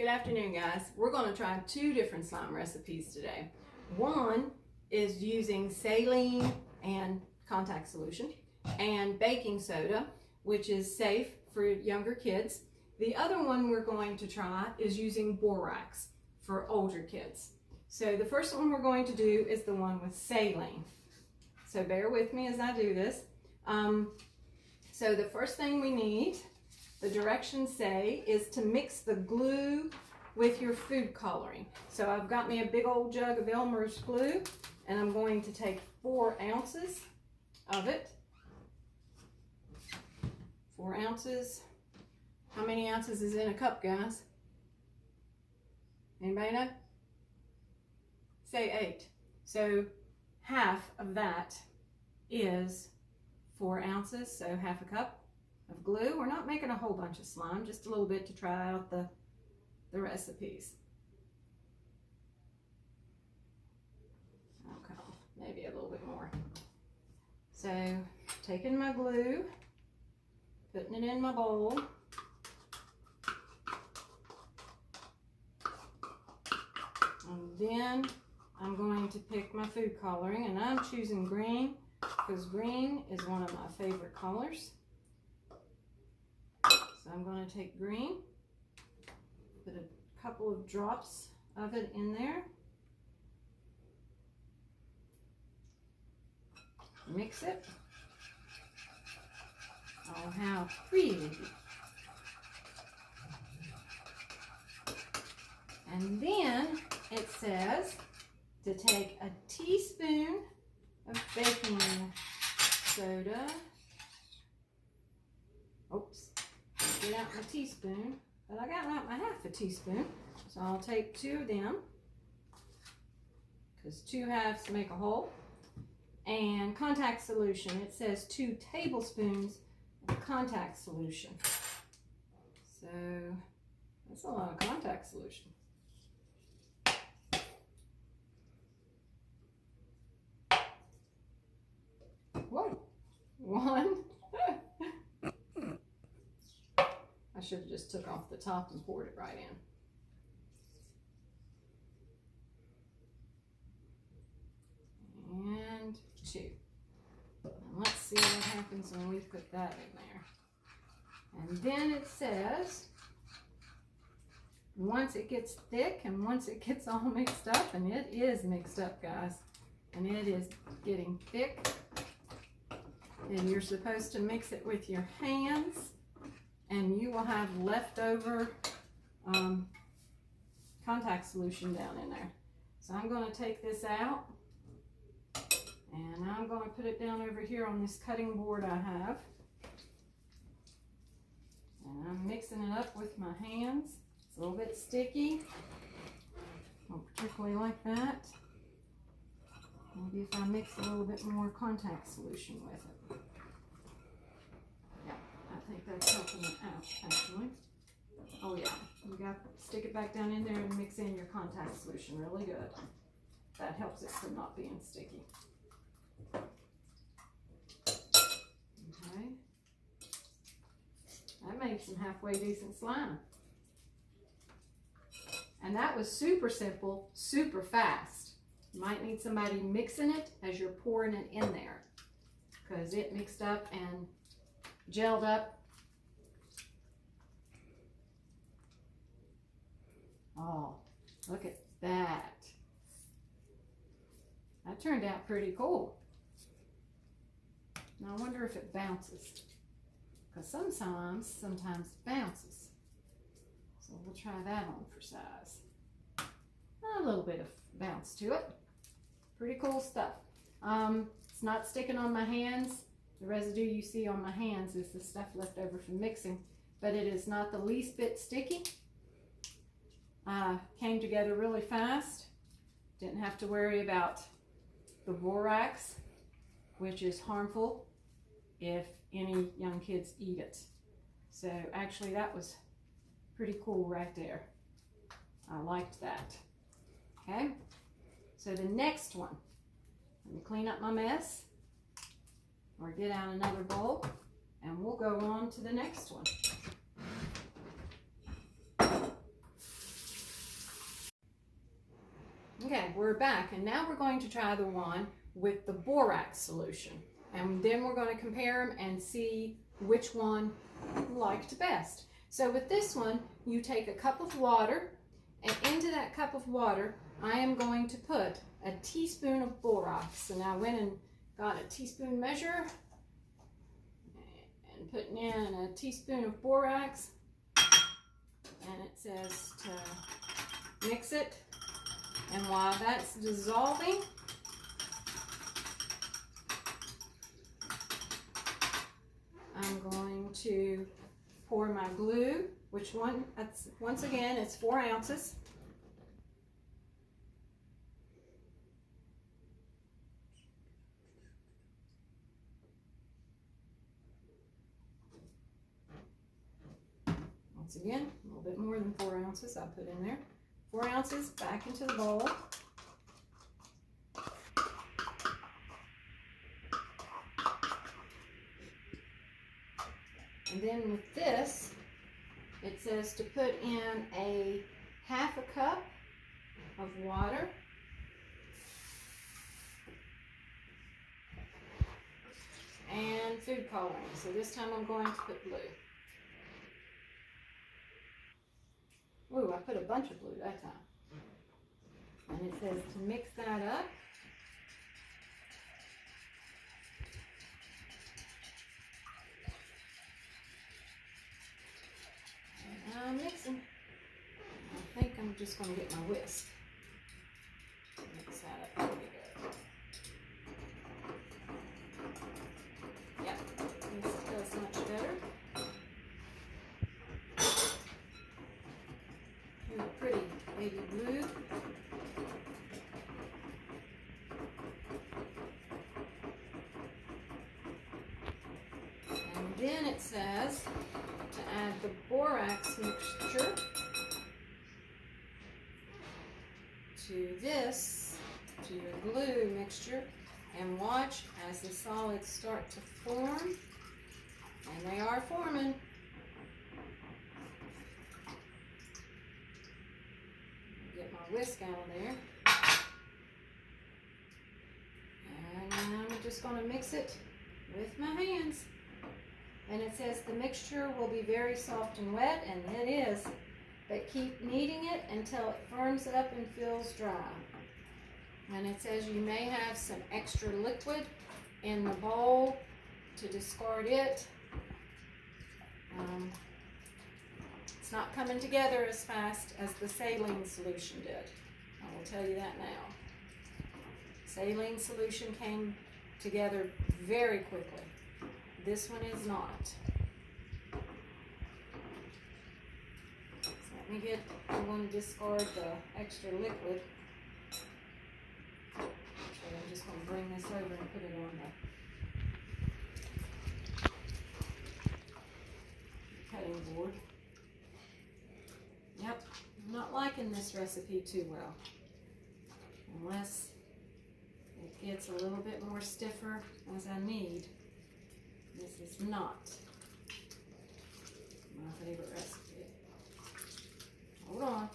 Good afternoon, guys. We're going to try two different slime recipes today. One is using saline and contact solution and baking soda, which is safe for younger kids. The other one we're going to try is using borax for older kids. So the first one we're going to do is the one with saline. So bear with me as I do this. So the first thing we need, the directions say, is to mix the glue with your food coloring. So I've got me a big old jug of Elmer's glue, and I'm going to take 4 ounces of it. 4 ounces. How many ounces is in a cup, guys? Anybody know? Say 8. So half of that is 4 ounces, so half a cup of glue. We're not making a whole bunch of slime, just a little bit to try out the recipes. Okay, maybe a little bit more. So taking my glue, putting it in my bowl, and then I'm going to pick my food coloring, and I'm choosing green because green is one of my favorite colors. So I'm going to take green, put a couple of drops of it in there, mix it. Oh, how pretty. And then it says to take a teaspoon of baking soda. Oops, get out my teaspoon, but I got out my half a teaspoon, so I'll take 2 of them, because 2 halves make a whole. And contact solution, it says 2 tablespoons of contact solution. So that's a lot of contact solution. Whoa, 1. I should have just took off the top and poured it right in. And 2. And let's see what happens when we put that in there. And then it says, once it gets thick and once it gets all mixed up, and it is mixed up, guys, and it is getting thick, and you're supposed to mix it with your hands, and you will have leftover contact solution down in there. So I'm going to take this out, and I'm going to put it down over here on this cutting board I have. And I'm mixing it up with my hands. It's a little bit sticky. Don't particularly like that. Maybe if I mix a little bit more contact solution with it. Yeah, I think that's helping it out, actually. Oh yeah, you got to stick it back down in there and mix in your contact solution really good. That helps it from not being sticky. Okay. That made some halfway decent slime. And that was super simple, super fast. You might need somebody mixing it as you're pouring it in there, because it mixed up and gelled up. Oh, look at that. That turned out pretty cool. Now I wonder if it bounces, because sometimes it bounces. So we'll try that on for size. A little bit of bounce to it. Pretty cool stuff. It's not sticking on my hands. The residue you see on my hands is the stuff left over from mixing, but it is not the least bit sticky. Came together really fast. Didn't have to worry about the borax, which is harmful if any young kids eat it. So actually that was pretty cool right there. I liked that. Okay, so the next one, let me clean up my mess or get out another bowl, and we'll go on to the next one. Okay, we're back, and now we're going to try the one with the borax solution. And then we're going to compare them and see which one you liked best. So with this one, you take a cup of water, and into that cup of water, I am going to put a teaspoon of borax. And I went and got a teaspoon measure and putting in a teaspoon of borax. And it says to mix it. And while that's dissolving, I'm going to pour my glue, which one, that's, once again, it's 4 ounces. Once again, a little bit more than 4 ounces I put in there. 4 ounces back into the bowl. And then with this, it says to put in a half a cup of water. And food coloring. So this time I'm going to put blue. Ooh, I put a bunch of blue that time. And it says to mix that up. And I'm mixing. I think I'm just going to get my whisk. Mix that up pretty good. Yep, this does much better. Here's a pretty baby blue. And then it says to add the borax mixture to your glue mixture, and watch as the solids start to form, and they are forming. Get my whisk out of there, and I'm just going to mix it with my hands. And it says the mixture will be very soft and wet, and it is, but keep kneading it until it firms up and feels dry. And it says you may have some extra liquid in the bowl to discard it. It's not coming together as fast as the saline solution did. I will tell you that now. Saline solution came together very quickly. This one is not. So let me get, I'm going to discard the extra liquid. Okay, I'm just going to bring this over and put it on the cutting board. Yep, I'm not liking this recipe too well. Unless it gets a little bit more stiffer as I need. This is not my favorite recipe. Hold on.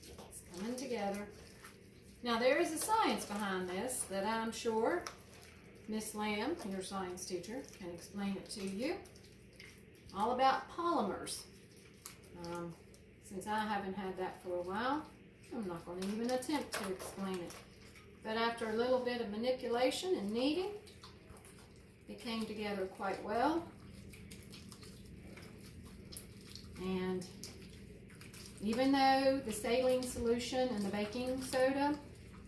It's coming together. Now there is a science behind this that I'm sure Miss Lamb, your science teacher, can explain it to you. All about polymers. Since I haven't had that for a while, I'm not going to even attempt to explain it. But after a little bit of manipulation and kneading, it came together quite well. And even though the saline solution and the baking soda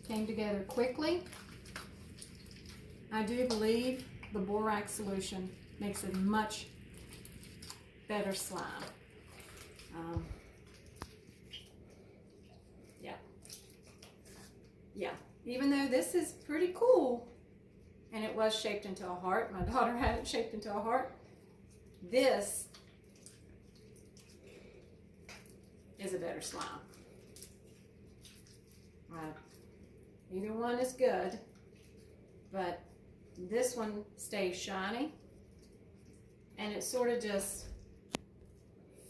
came together quickly, I do believe the borax solution makes a much better slime. Yeah. Even though this is pretty cool, and it was shaped into a heart, my daughter had it shaped into a heart, this is a better slime. Either one is good, but this one stays shiny, and it sort of just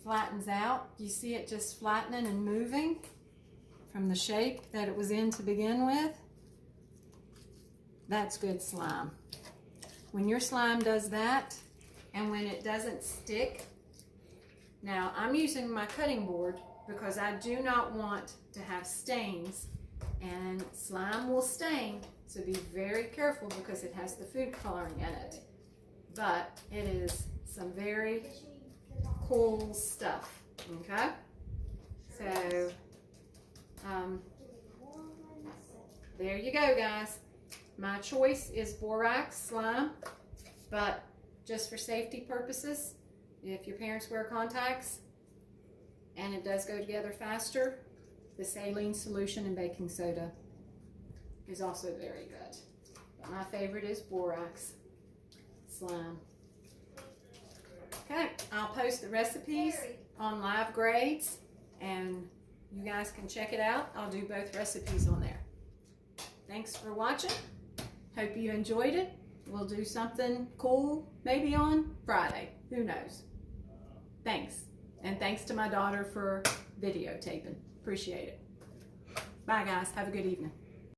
flattens out. Do you see it just flattening and moving from the shape that it was in to begin with? That's good slime. When your slime does that, and when it doesn't stick, now I'm using my cutting board because I do not want to have stains, and slime will stain, so be very careful because it has the food coloring in it. But it is some very cool stuff, okay? So, there you go, guys. My choice is borax slime, but just for safety purposes, if your parents wear contacts and it does go together faster, the saline solution and baking soda is also very good. But my favorite is borax slime. Okay, I'll post the recipes on Live Grades and you guys can check it out. I'll do both recipes on there. Thanks for watching. Hope you enjoyed it. We'll do something cool maybe on Friday. Who knows? Thanks. And thanks to my daughter for videotaping. Appreciate it. Bye guys. Have a good evening.